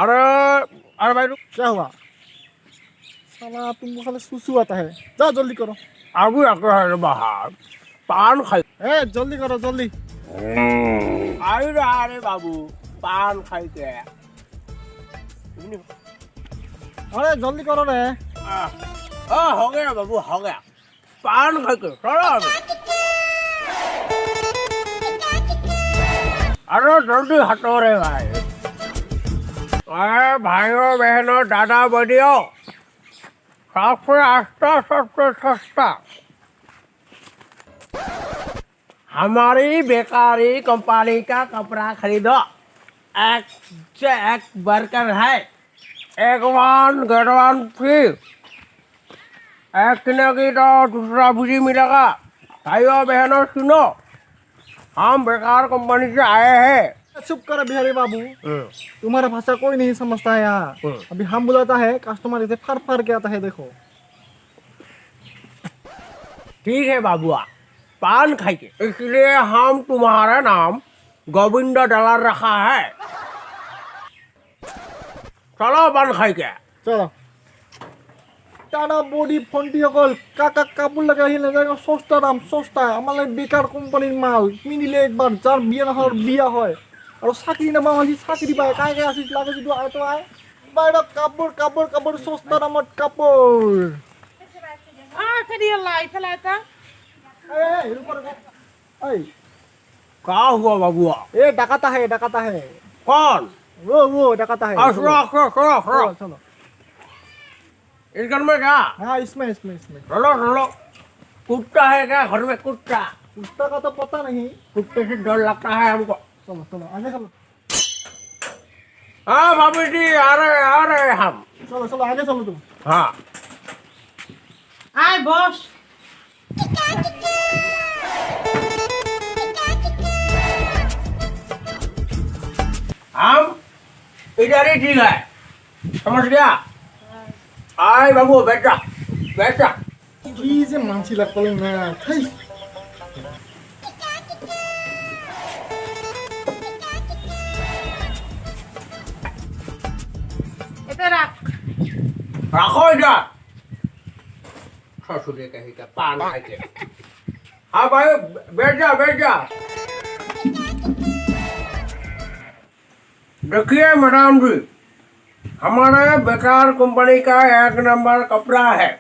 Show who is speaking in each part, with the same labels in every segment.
Speaker 1: अरे अरे भाई रुक,
Speaker 2: क्या हुआ? साला तुमको खाली सुसु आता है। जाओ जल्दी करो।
Speaker 1: अभी आके है बाहर पान खाई।
Speaker 2: ए जल्दी करो जल्दी।
Speaker 1: आई रहा रे बाबू पान खाई के।
Speaker 2: अरे जल्दी करो रे।
Speaker 1: हो गया बाबू हो गया पान खाई के चलो अभी। अरे जल्दी हटो रे भाई। अरे भाइयों बहनों दादा बड़ियों सबसे सस्ता सबसे सस्ता हमारी बेकारी कंपनी का कपड़ा खरीदो। एक से एक वर्कर है, एक वन गेट वन फ्री। एक की तो दूसरा फ्री मिलेगा। भाइयों बहनों सुनो, हम बेकार कंपनी से आए हैं।
Speaker 2: चुप करो बिहारी बाबू, तुम्हारा भाषा कोई नहीं समझता है यहाँ। अभी हम बुलाता है कस्टमर इसे फर फर के आता है। देखो
Speaker 1: ठीक है बाबुआ पान खाइए, इसलिए हम तुम्हारा नाम गोविंद डलर रखा है। चलो पान खाई के
Speaker 2: चलो। टाटा बॉडी फंटी अकल काका कापुर लगा ही ना सस्ता दाम सस्ता हमारे बेकार कोम्पानीर माल किनिले एक बार जार बिया नहर बिया হয় और চাকরি নামা আজি চাকরি পায় কাই কাই আসিস লাগে যদি আয় তো আয় বাইরে কাপড় কাপড় কাপড় সস্তা দামত কাপড়
Speaker 3: ফেরিওয়ালা ইফালে এটা
Speaker 2: এই ऊपर এই
Speaker 1: क्या हुआ बाबुआ?
Speaker 2: ए डाकाता है
Speaker 1: कौन?
Speaker 2: वो डाकाता है।
Speaker 1: चलो
Speaker 2: चलो
Speaker 1: इस घर में क्या?
Speaker 2: हाँ इसमें
Speaker 1: चलो चलो। कुत्ता है क्या घर में? कुत्ता
Speaker 2: कुत्ता का तो पता नहीं।
Speaker 1: कुत्ते से डर लगता है हमको।
Speaker 2: चलो चलो आगे चलो।
Speaker 1: हाँ बाबू जी आ रहे हम।
Speaker 2: चलो चलो आगे चलो तुम।
Speaker 1: हाँ
Speaker 3: আয় বস।
Speaker 1: हम इधर ही ठीक है, समझ गया? आए बाबू बैठा बैठा।
Speaker 2: কি যে মানছি লাগতো না থাই
Speaker 3: এটা রাখ।
Speaker 1: रखो इधर। ससुरे कहीं का पान खाई के। हाँ भाई बैठ जा। देखिए मैडम जी, हमारे बेकार कंपनी का एक नंबर कपड़ा है।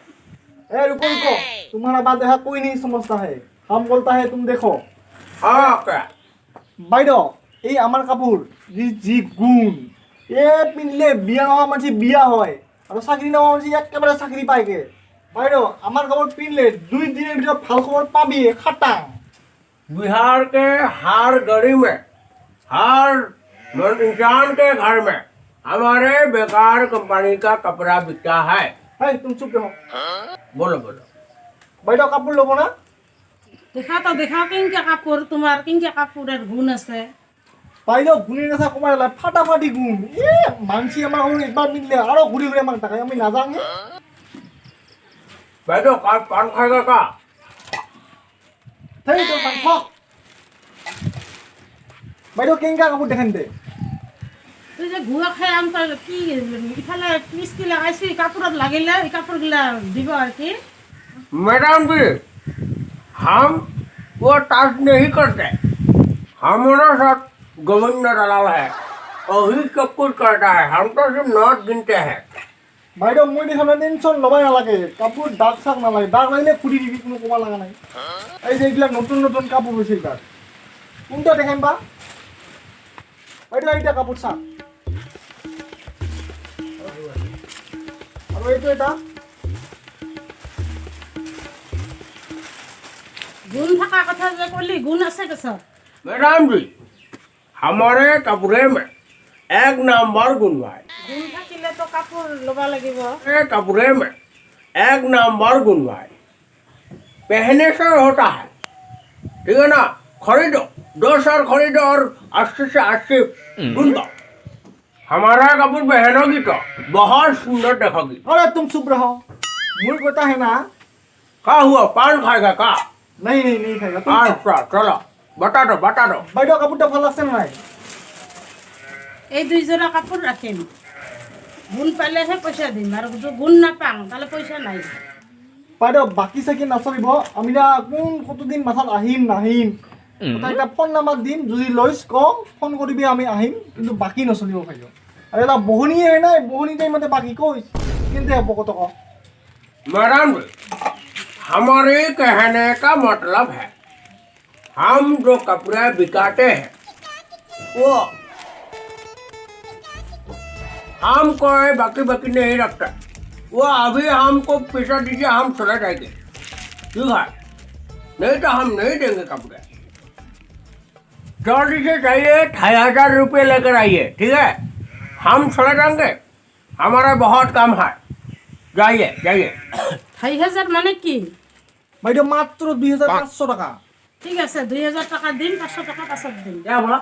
Speaker 2: ए रुको तुम्हारा बात यहाँ कोई नहीं समझता है। हम बोलता है तुम देखो।
Speaker 1: हाँ क्या?
Speaker 2: বাইদেউ এই আমার কাপড় জি গুণ এ পিনলে বিয়া হওয়া মাঝে বিয়া হয় আর চাকরি নেওয়া মাঝে একেবারে চাকরি পাইকে। বাইদেউ আমার কাপড় পিনলে 2 দিনের ভিতর ভাল খবর পাবি খাটাং।
Speaker 1: बिहार के हर गली में हर इंसान के घर में हमारे बेकार कंपनी का कपड़ा बिकता है।
Speaker 2: এই তুমি চুপ রহো।
Speaker 1: बोलो
Speaker 2: বাইদেউ কাপড় লব না?
Speaker 3: দেখাও কিংকা কাপড় তোমার কিংকা কাপড়ের গুণ আছে।
Speaker 2: বাইদেউ গুণের কথা কমাই লা ফাটাফাটি গুণ। এ মানছি আমার কাপড় একবার পিনলে আরো ঘুরে ঘুরে আমার টাকা আমি না জানি।
Speaker 1: बैठो पान खाएगा का?
Speaker 2: থাই তো পান থাক। বাইদেউ কেঙ্কা কাপড় দেখেন দে।
Speaker 3: তুই যে গুয়া খাই আম তো কি ইফালে পিসকি লাগাইছি কাপড়ত লাগিলে এই কাপড়গুলা দিব আর কি।
Speaker 1: मैडम जी हम वो टास्क नहीं करते, हमारा साथ गोविंद दलाल है और ही सब कुछ करता है। हम तो सिर्फ नोट गिनते हैं।
Speaker 2: বাইদেউ মই দেখালে টেনশন লবাই নালাগে। কাপড় দাগ চাক নালাগে, দাগ লাগিলে ফুটি দিবি কোনো কমা লাগা নাই। এই যে এইবিলাক নতুন নতুন কাপড় হয়েছে এইবার কোনটা দেখেন বা? বাইদেউ এইটা কাপড় চাক আর এইটো এটা
Speaker 3: গুণ থাকা কথা যে কলি গুণ আছে কেছত।
Speaker 1: मैडम जी हमारे कपड़े में एक नंबर गुण है।
Speaker 3: গুণ থাকিলে তো কাপড় লবা লাগিব।
Speaker 1: कपड़े में एक नंबर गुण है, पहने से होता है। ठीक है ना? खरीदो 2 साल खरीदो और 80 से 80 गुण दो। हमारा कपड़ा पहनोगी तो बहुत सुंदर देखोगी।
Speaker 2: अरे तुम चुप रहो। मुझे पता है ना।
Speaker 1: क्या हुआ? पान खाएगा का?
Speaker 2: नहीं खाएगा तुम।
Speaker 1: अच्छा चलो बता दो।
Speaker 2: বাইদেউ কাপড়টা ভালো লাগছে না?
Speaker 3: এই দুই জোড়া কাপড় রাখেন। গুণ পালেহে পইচা দিম আৰু যদি গুণ নাপাওঁ তাহলে পইচা নাই
Speaker 2: বাইদেউ বাকী চাকি নচলিব আমি না কতদিন মাথাত আহিম নাহিম তাই এটা ফোন নাম্বার দিম যদি লইছ কম ফোন কৰিবি আমি আহিম কিন্তু বাকী নচলিব বাইদেউ আৰু এটা বহনি নাই বহনি টাইমতে বাকী কৈছ কিন্তু হ'ব কত ক
Speaker 1: मैडम जी, हमारे कहने का मतलब है हम जो कपड़े बिकाते हैं वो हम कोई बाकी बाकी नहीं रखता वो अभी हमको पैसा दीजिए हम चले जाएंगे ठीक है नहीं तो हम नहीं देंगे कपड़े जल्दी से चाहिए 2,500 रुपये लेकर आइए ठीक है हम चले जाएंगे हमारा बहुत काम है जाइए जाइए
Speaker 3: 2,500 মানে কি
Speaker 2: বাইদেউ মাত্র 2,500 টাকা
Speaker 3: ঠিক আছে 2,000 টাকা দিন 500 টাকা পাছত দিন
Speaker 1: क्या बोला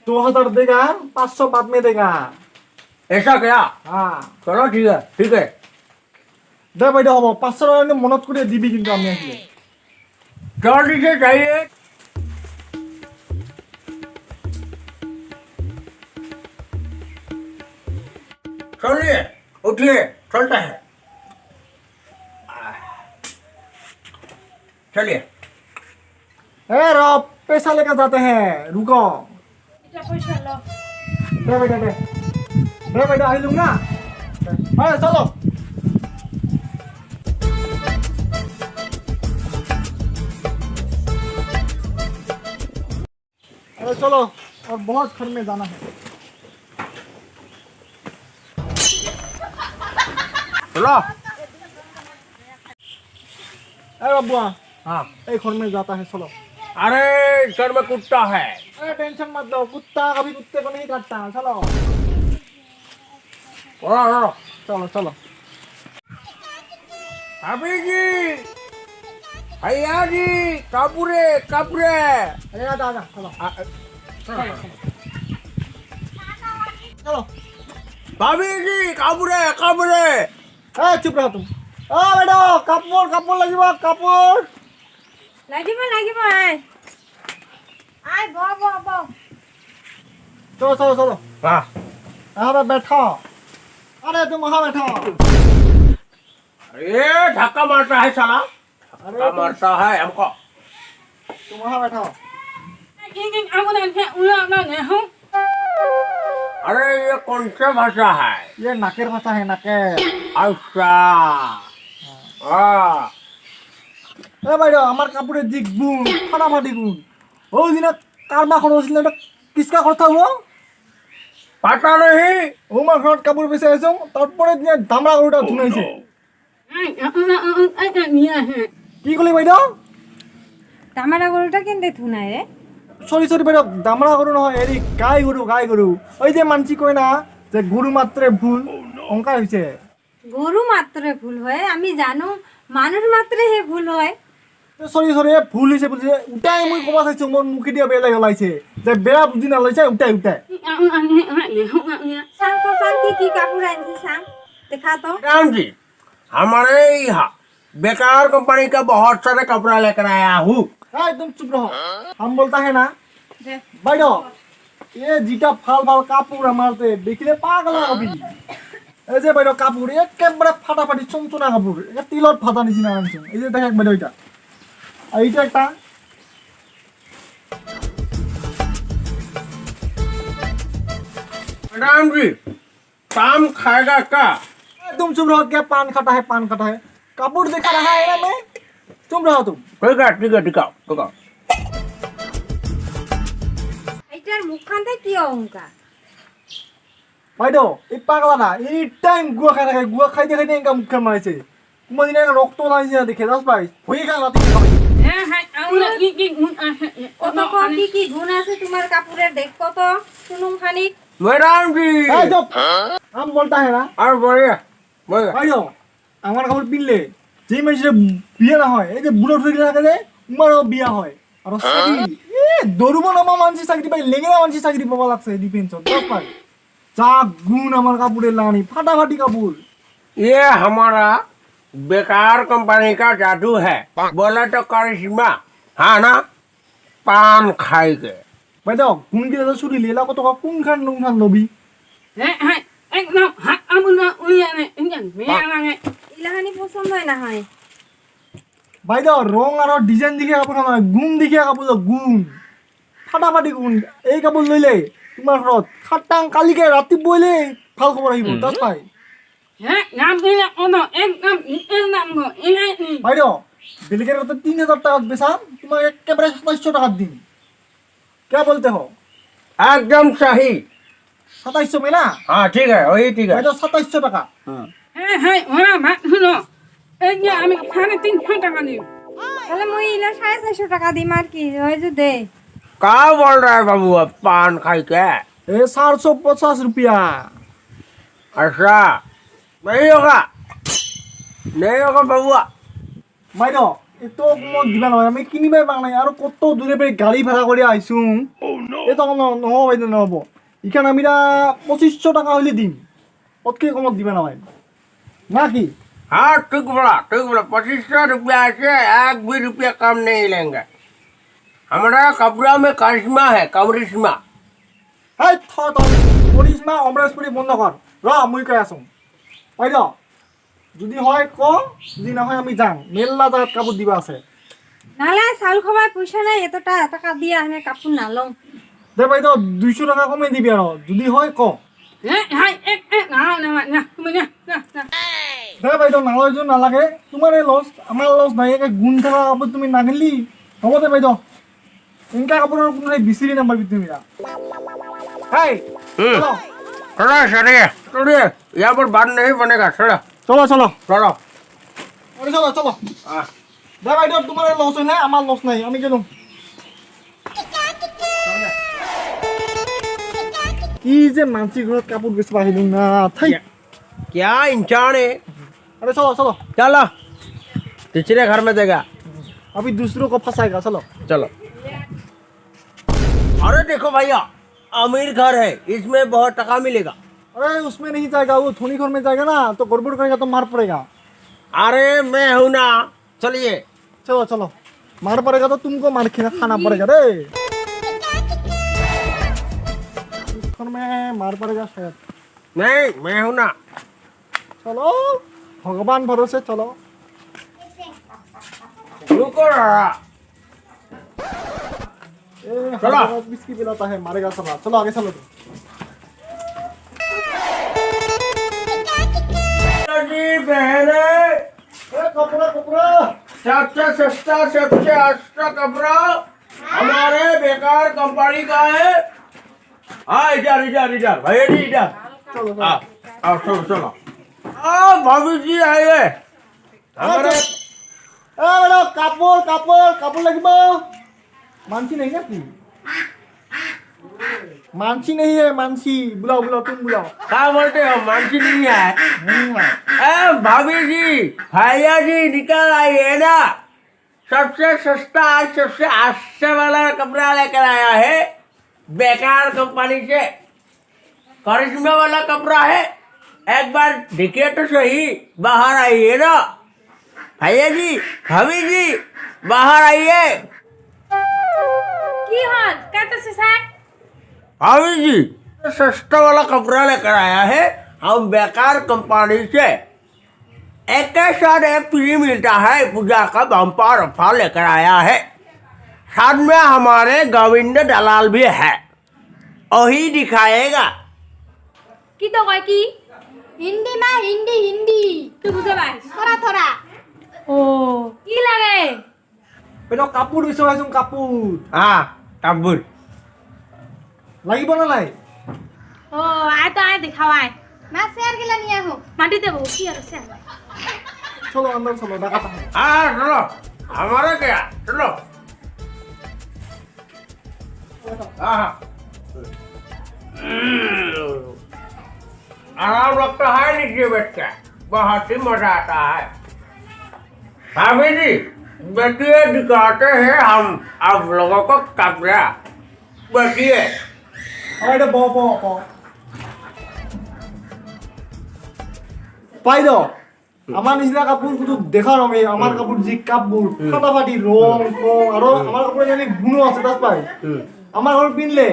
Speaker 2: 2,000 देगा 500 बाद में देगा
Speaker 1: ऐसा क्या
Speaker 2: हाँ
Speaker 1: चलो ठीक है
Speaker 2: দে বাইদেউ হ'ব 500 টাকা কিন্তু মনত কৰি দিবি কিন্তু আমি আহিলে
Speaker 1: जल्दी से चाहिए चलिए उठिए चलता है चलिए
Speaker 2: ए रो पैसा लेकर जाते हैं रुको
Speaker 3: এটা পয়সা ল
Speaker 2: दे बेटा दे बेटा आई लूंगा हाँ चलो अरे चलो और बहुत घर में जाना है
Speaker 1: चलो
Speaker 2: अरे बबुआ
Speaker 1: हाँ
Speaker 2: एक घर में जाता है चलो
Speaker 1: अरे सर में कुत्ता है
Speaker 2: अरे टेंशन मत लो कुत्ता कभी कुत्ते को नहीं काटता चलो
Speaker 1: चलो
Speaker 2: चलो चलो
Speaker 1: अभी जी भैया जी कापुरे कापुरे
Speaker 2: अरे आजा आजा चलो चलो
Speaker 1: भाभी जी कापुरे कापुरे
Speaker 2: ए चुप रहो तुम ओ बेटा कापुर कापुर लगी बात कापुर
Speaker 4: লাগিব লাগিব আই ব
Speaker 2: चलो चलो चलो
Speaker 1: हाँ
Speaker 2: यहाँ पे बैठो अरे तुम वहाँ बैठो
Speaker 1: ये धक्का मारता है साला धक्का मारता है हमको
Speaker 2: तुम वहाँ बैठो
Speaker 1: अरे ये कौन सा भाषा है
Speaker 2: ये नाकेर भाषा है नाकेर
Speaker 1: अच्छा हाँ
Speaker 2: এ বাইদেউ আমার কাপড়ের দিক গুণ ফাটাফাটি গুণ ওই দিনে কারবা খরচ ছিল এটা কিসকা কথা হলো
Speaker 1: पता नहीं
Speaker 2: ওমার ঘৰত কাপড় বেচে আছো তারপরে দিনে দামড়া গরুটা ধুনাইছে কি কলি বাইদেউ
Speaker 4: তামারা গরুটা কেনতে থুনাই রে
Speaker 2: সরি সরি বাইদেউ দামড়া গরু নহয় এরি গাই গরু ওই যে মানসি কয় না যে গরু মাত্রে ভুল অঙ্কা হইছে
Speaker 4: গরু মাত্রে ভুল হয় আমি জানো মানুষ মাত্রে হে ভুল হয়
Speaker 2: সরি সরি ভুল হইছে বলছে উঠাই মই কবা চাইছো মোর মুখে দিয়া বেলা গলাইছে যে বেয়া বুদ্ধি না লইছে উঠাই
Speaker 4: সাং তো সাং কি কাপড় আনছি সাং দেখা তো
Speaker 1: राम जी हमारे यहाँ बेकार कंपनी का बहुत सारे कपड़ा लेकर आया हूँ
Speaker 2: এই तुम चुप रहो हम बोलता है ना
Speaker 4: দে
Speaker 2: বাইদেউ এ জিটা ফাল কাপড় আমারতে দেখিলে পাগল হবি এই যে বাইদেউ কাপড় একেবারে ফাটাফাটি চুনচুনা কাপড় এটা তিলত ফাটা নিচিনা আনছো এই যে দেখ বাইদেউ এটা আর এইটা একটা
Speaker 1: राम जी काम खाएगा क्या
Speaker 2: तुम चुप रहो क्या पान खाता है कपड़ दिखा रहा है ना मैं चुप रहो तुम
Speaker 1: ठीक है दिखाओ
Speaker 4: এইটার মুখখানতে কি অহংকার
Speaker 2: বাইদেউ এই পাগলা না এনি টাইম গুয়া খাই থাকে গুয়া খাইতে এনেকা মুখে মারাইছে কোনদিন একটা রক্ত লাইছে দেখে যাস ভাই হয়ে গেল রাতে খাবে
Speaker 4: কত কি গুণ আছে তোমার কাপড়ের দেখো তো শুনুম খানিক
Speaker 1: मैडम जी
Speaker 2: এই চুপ हम बोलता है ना
Speaker 1: और बोलिए
Speaker 2: বাইদেউ আমার কাপড় পিনলে যে মানুষের বিয়ে না হয় এই যে বুড়ো ঠুকে থাকে যে উমারও বিয়া হয় আর চাকরি দরুব নামা মানসি চাকরি পাই লেঙ্গেরা মানসি চাকরি পাবা লাগছে ডিফেন্স পাই যা গুণ আমার কাপড়ের লাগানি ফাটাফাটি কাপড়
Speaker 1: ये हमारा बेकार कंपनी का जादू है बोला तो करिश्मा हाँ ना पान खाएंगे
Speaker 2: বাইদেউ গুণ গিলা শুনিলি এলা কত কোনখান লবি
Speaker 5: একদম হাত আমুনা উলিয়ে আনে ইঞ্জান মেয়া লাগে
Speaker 4: ইলাহানি পছন্দ হয় না হয়
Speaker 2: বাইদেউ রং আৰু ডিজাইন দেখি কাপোৰ নহয় গুণ দেখি কাপোৰ গুণ ফাটাফাটি গুণ এই কাপোৰ লৈলে তোমাৰ ঘৰত খাটাং কালিকে ৰাতিপুৱালে ভাল খবৰ আহিব তাত পাই
Speaker 5: হ্যাঁ নাম দিলে কোনো একদম এর নাম গো এলাই
Speaker 2: বাইদেউ বেলেগের কথা 3000 টাকা বেচাম তোমাক একেবারে 2700 টাকা দিম क्या बोलते हो
Speaker 1: एकदम सही
Speaker 2: 2700 में ना
Speaker 1: हाँ ठीक है वही ठीक है
Speaker 2: বাইদেউ 2700 টাকা
Speaker 5: হ্যাঁ হ্যাঁ ওরা ভাত শুনো এই যে আমি 350 টাকা দিই
Speaker 4: তাহলে মই ইলা 450 টাকা দিম আর কি হয় যে দে
Speaker 1: क्या बोल रहा है बाबू अब पान खाई के
Speaker 2: ए 450 रुपया
Speaker 1: अच्छा नहीं होगा नहीं होगा बाबुआ
Speaker 2: বাইদেউ এতো কমত দিবা নহয় আমি কিনিবাই পাৰা নাই আৰু কত দূৰে পৰা গাড়ী ভাড়া কৰি আহিছো এতো কম নহ'ব বাইদেউ নহ'ব ইখান আমি 2500 টাকা হলে দিম অতকে কমত দিবা নহয় না কি
Speaker 1: हाँ ठीक बोला 2500 रुपया से एक भी रुपया कम नहीं लेंगे हमारा कपड़ा में करिश्मा है करिश्मा
Speaker 2: হেই থ কৰিশ্মা অমৰেশপুৰী বন্ধ কৰ ৰ মই কৈ আছো বাইদেউ যদি হয় ক যদি নহয় আমি যাম মেলা জাগাত কাপোৰ দিবা আছে
Speaker 4: নালে চাউল খাবার পয়সা নাই এতটা টাকা দিয়ে আমি কাপড় নালম
Speaker 2: দে বাইদেউ 200 টাকা কমাই দিবি আৰু যদি হয় ক
Speaker 5: হ্যাঁ হ্যাঁ এক না না না তুমি না না
Speaker 2: দে বাইদেউ নালাগে নালাগে তোমাৰে লছ আমাৰ লছ নাই একে গুণ থকা কাপোৰ তুমি নাগিলি হ'ব দে বাইদেউ ইনকা কাপোৰৰ কোনো বিচৰি নাপাবি তুমি হেই চলো
Speaker 1: चलो चलिए यहाँ पर बात नहीं बनेगा चलो
Speaker 2: চলো চলো
Speaker 1: चलो
Speaker 2: আরে চলো চলো
Speaker 1: हाँ
Speaker 2: দে বাইদেউ তোমাৰে লছ হয় নাই আমাৰ লছ নাই আমি গেলো কি যে মানসি ঘৰত কাপোৰ বেচবা আহিলো না থাই
Speaker 1: क्या इंसान है
Speaker 2: अरे चलो चलो
Speaker 1: चलो तीसरे घर में देगा
Speaker 2: अभी दूसरों को फंसाएगा चलो
Speaker 1: चलो अरे देखो भैया अमीर घर है इसमें बहुत टका मिलेगा
Speaker 2: अरे उसमें नहीं जाएगा वो धोनी घर में जाएगा ना तो गड़बड़ करेगा तो मार पड़ेगा
Speaker 1: अरे मैं हूं ना चलिए
Speaker 2: चलो चलो मार पड़ेगा तो तुमको मार खाना पड़ेगा रे इस घर में मार पड़ेगा शायद
Speaker 1: नहीं मैं हूं ना
Speaker 2: चलो भगवान भरोसे चलो
Speaker 1: रुको रहा चलो।
Speaker 2: बिस्की पिलाता है मारेगा चलो चलो आगे चलो
Speaker 1: जी बहने
Speaker 2: कपड़ा कपड़ा
Speaker 1: सबसे सस्ता सबसे अच्छा कपड़ा हमारे बेकार कंपनी का है हाँ इधर इधर इधर भैया जी इधर
Speaker 2: चलो
Speaker 1: आओ आओ चलो चलो भाभी जी आइए हमारे
Speaker 2: কাপড় কাপড় কাপড় লাগিব मानसी नहीं क्या की मानसी नहीं है मानसी बुलाओ बुलाओ तुम बुलाओ
Speaker 1: क्या बोलते हो मानसी नहीं है
Speaker 2: नहीं है
Speaker 1: भाभी जी भैया जी निकल आइए ना सबसे सस्ता आज सबसे अच्छे वाला कपड़ा लेकर आया है बेकार कंपनी से करिश्मा वाला कपड़ा है एक बार देखिए तो सही बाहर आइए ना भैया जी भाभी जी बाहर आइए
Speaker 4: কি হল কাটছে স্যার
Speaker 1: भाभी जी सस्ता वाला कपड़ा लेकर आया है हम बेकार कंपनी से एक के साथ एक फ्री मिलता है पूजा का बम्पर ऑफर लेकर आया है साथ में हमारे गोविंद दलाल भी है वही दिखाएगा
Speaker 4: কি তো কয় কি হিন্দি মা হিন্দি হিন্দি তুই বুঝে পাস থরা থরা ও কি লাগে
Speaker 2: बेटा কাপড় বিচাৰিছো কাপড়
Speaker 1: हाँ कबूल
Speaker 2: লাগিব না নাই
Speaker 3: ও আয় তো আয় দেখাওয়ায় মা শেয়ার গেলা নিয়ে আহো মাটি দেবো কি আর শেয়ার
Speaker 2: চলো अंदर चलो ডাকাতা है
Speaker 1: हाँ चलो हमारा क्या चलो हाँ आराम लगता है नीचे बैठ के बहुत ही मजा आता है भाभी जी बैठिए दिखाते हैं हम आप लोगों को कपड़ा बैठिए
Speaker 2: আরে ব ব ব পাই দাও আমার নিচিনা কাপোৰ কিন্তু দেখা নবে আমার কাপোৰ জি কাপোৰ ফাটাফাটি রং রং আর আমার কাপোৰ জানি গুণ আছে তাত পাই আমার ঘর পিনলে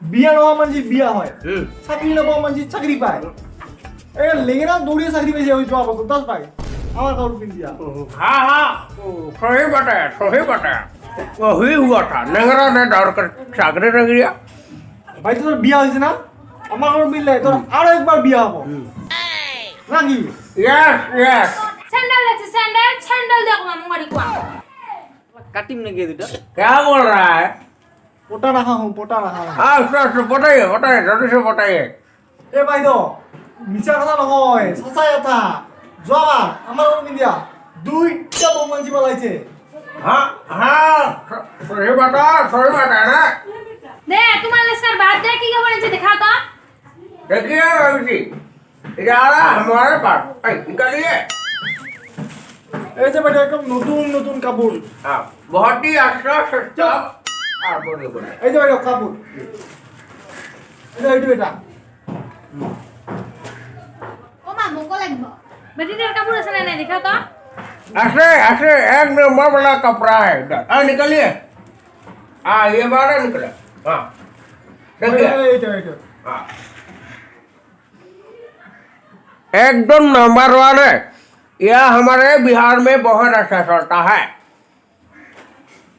Speaker 2: বিয়া নোহোৱা মানুহ বিয়া হয়
Speaker 1: হুম।
Speaker 2: চাকৰি নোপোৱা মানুহ চাকৰি পায় এই লেঙেৰা দৌৰিয়ে চাকৰি পাইছে হৈ যোৱা বছৰ 10 পাই আমার কাপড় পিন দিয়া
Speaker 1: हाँ हाँ सही बात है वही हुआ था नगरा ने दौड़ कर सागरे रह गया
Speaker 2: ভাই তোর বিয়া হয়েছে না আমার কাপড় পিনলে তোর আরো একবার বিয়া হবো নাকি
Speaker 1: यस यस
Speaker 4: স্যান্ডেল আছে স্যান্ডেল দেখো মামু গাড়ি কোয়া
Speaker 6: কাটিম নাকি দুটা
Speaker 1: क्या बोल रहा है
Speaker 2: পোটা রাখা হুম পোটা রাখা
Speaker 1: हाँ बताइए जल्दी से बताइए
Speaker 2: এ ভাই তো মিছা কথা নহয় সঁচা কথা যোৱাবাৰ আমাৰ কাপড় পিন দিয়া 2টা বউ মানছি বলাইছে
Speaker 1: हाँ हाँ सही बात है ना
Speaker 4: দে তোমার লেসার বাদ দে কি খবর আছে দেখা তো
Speaker 1: देखिए अभी जी इधर हमारे पास निकालिए
Speaker 2: এই যে বেটা একদম নতুন নতুন কাপড়
Speaker 1: हाँ बहुत ही अच्छा सस्ता बोले
Speaker 2: এই যে বেটা কাপড় এই যে বেটা
Speaker 4: ও মামু কো লাগবো বেটিটার কাপড় আছে না নাই দেখা তো
Speaker 1: ऐसे एक नंबर वाला कपड़ा है इधर निकालिए हाँ ये बारह निकला हाँ देखिए
Speaker 2: এইটা
Speaker 1: हाँ एकदम नंबर वन है यह हमारे बिहार में बहुत अच्छा चलता है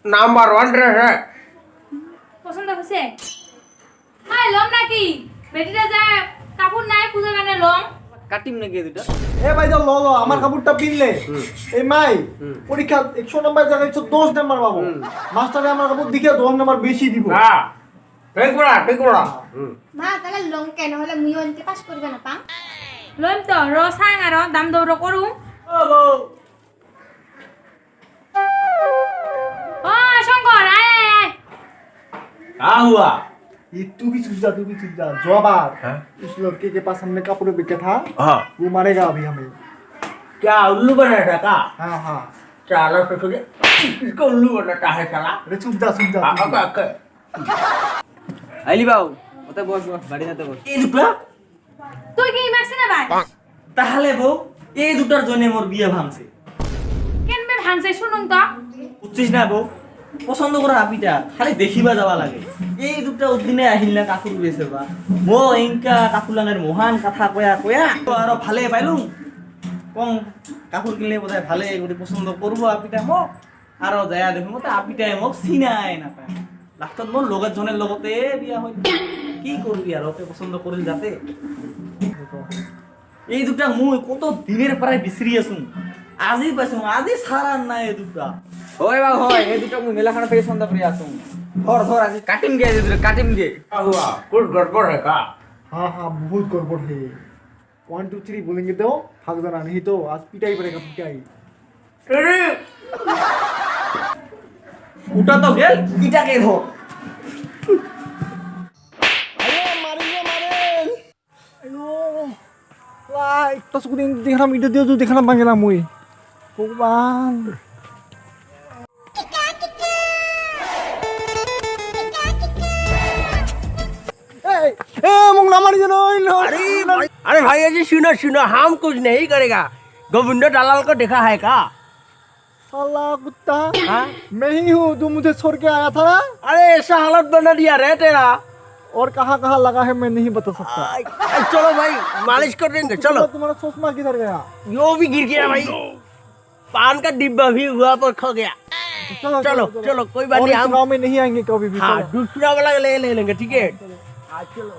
Speaker 1: नंबर वन ड्रेस है
Speaker 4: পছন্দ হইছে হাই লম নাকি বেটিটা যায় কাপড় নাই পূজা গানে লম
Speaker 6: কাটিম নাকি দুটা
Speaker 2: এ ভাই তো ল আমার কাপড়টা পিনলে এই মাই পরীক্ষা 100 নম্বর জায়গায় 110 নম্বর পাবো মাস্টারে আমার কাপড় দেখে 10 নম্বর বেশি দিব
Speaker 1: हाँ ठीक बोला
Speaker 4: মা তাহলে লম কেন হলে মুই অন্তে পাস করবে না পা লম তো রসাং আর দাম দৌড় করু ও শঙ্কর আয় আয় আয়
Speaker 1: क्या हुआ
Speaker 2: ये तू भी चुप जा जवाबार
Speaker 1: हाँ?
Speaker 2: उस लड़के के पास हमने कपड़े बिके था
Speaker 1: हाँ
Speaker 2: वो मारेगा अभी हमें
Speaker 1: क्या उल्लू बनाया था का
Speaker 2: हाँ
Speaker 1: चलो तो सुनिए इसको उल्लू बनाता है साला
Speaker 2: अरे चुप जा
Speaker 1: ओके
Speaker 6: আইলি বাউ ওতে বস বাড়ি যাতে বস
Speaker 1: এই দুটো
Speaker 4: তুই কি মারছিস না ভাই
Speaker 6: তাহলে বউ এই দুটার জন্য মোর বিয়ে ভাঙছে
Speaker 4: কেন বে ভাঙছে শুনুন তো
Speaker 6: বুঝছিস না বউ পছন্দ করা আপিটা খালি দেখিবা যাওয়া লাগে এই দুটা উদিনে আহিল না কাকুর বেছে বা মো এঙ্কা কাকুলানের মহান কথা কয়া তো আরো ভালে পাইলুম কম কাকুর কিনলে বোধহয় ভালে গোটে পছন্দ করবো আপিটা মোক আরো যায় দেখুন মতো আপিটাই মোক চিনাই না পায় লাষ্টত মোর লগত জনের লগতে বিয়া হয় কি করবি আর ওকে পছন্দ করিল যাতে এই দুটা মুই কত দিনের পরে বিসরি আছুন আজি পাইছো আজি সারা নাই এই দুটা হয় বা হয় এই দুটা মুই মেলাখানা থেকে সন্ধ্যা করে আসুন ধর আজি কাটিম গে এই দুটা কাটিম গে
Speaker 1: क्या हुआ कुछ गड़बड़ है का
Speaker 2: हाँ बहुत गड़बड़ है 1 2 3 बोलेंगे तो भाग जाना नहीं तो आज पिटाई पड़ेगा पिटाई
Speaker 1: तेरी
Speaker 6: উটা তো গেল ইটাকে ধর
Speaker 2: একটা সুদিন দেখালাম এটা দিয়ে তো দেখালাম ভাঙেলাম মুই ভগবান মোক নামারি যেন
Speaker 1: अरे भाई जी सुनो हम कुछ नहीं करेगा गोविंद दलाल को देखा है का
Speaker 2: साला कुत्ता
Speaker 1: हाँ?
Speaker 2: मैं ही हूँ तू मुझे छोड़ के आया था ना
Speaker 1: अरे ऐसा हालत बना दिया रे तेरा
Speaker 2: और कहाँ लगा है मैं नहीं बता सकता
Speaker 1: चलो भाई मालिश कर देंगे चलो
Speaker 2: तुम्हारा चश्मा किधर गया
Speaker 1: यो भी गिर गया भाई पान का डिब्बा भी हुआ पर खो गया चलो कोई बात
Speaker 2: और
Speaker 1: नहीं
Speaker 2: इस
Speaker 1: हम
Speaker 2: गाँव में नहीं आएंगे कभी भी
Speaker 1: हाँ
Speaker 2: चलो।
Speaker 1: दूसरा वाला ले लेंगे ठीक है हाँ चलो